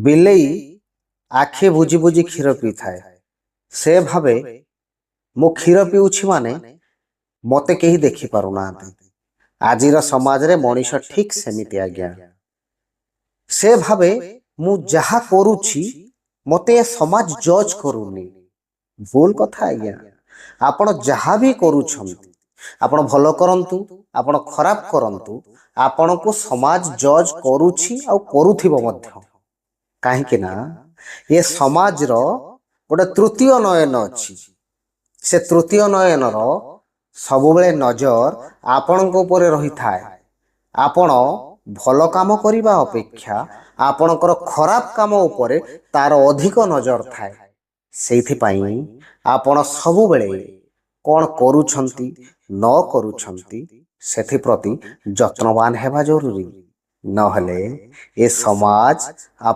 ବିଲେଇ ଆଖି ବୁଜି ବୁଜି କ୍ଷୀର ପିଇଥାଏ। ସେ ଭାବେ ମୁଁ କ୍ଷୀର ପିଉଛି ମାନେ ମୋତେ କେହି ଦେଖିପାରୁନାହାନ୍ତି। ଆଜିର ସମାଜରେ ମଣିଷ ଠିକ୍ ସେମିତି ଆଜ୍ଞା। ସେ ଭାବେ ମୁଁ ଯାହା କରୁଛି ମୋତେ ଏ ସମାଜ ଜଜ୍ କରୁନି। ଭୁଲ କଥା ଆଜ୍ଞା। ଆପଣ ଯାହା ବି କରୁଛନ୍ତି, ଆପଣ ଭଲ କରନ୍ତୁ, ଆପଣ ଖରାପ କରନ୍ତୁ, ଆପଣଙ୍କୁ ସମାଜ ଜଜ୍ କରୁଛି ଆଉ କରୁଥିବ ମଧ୍ୟ। କାହିଁକି ନା ଏ ସମାଜର ଗୋଟେ ତୃତୀୟ ନୟନ ଅଛି। ସେ ତୃତୀୟ ନୟନର ସବୁବେଳେ ନଜର ଆପଣଙ୍କ ଉପରେ ରହିଥାଏ। ଆପଣ ଭଲ କାମ କରିବା ଅପେକ୍ଷା ଆପଣଙ୍କର ଖରାପ କାମ ଉପରେ ତାର ଅଧିକ ନଜର ଥାଏ। ସେଇଥିପାଇଁ ଆପଣ ସବୁବେଳେ କ'ଣ କରୁଛନ୍ତି ନ କରୁଛନ୍ତି ସେଥିପ୍ରତି ଯତ୍ନବାନ ହେବା ଜରୁରୀ। ନହେଲେ ଏ ସମାଜ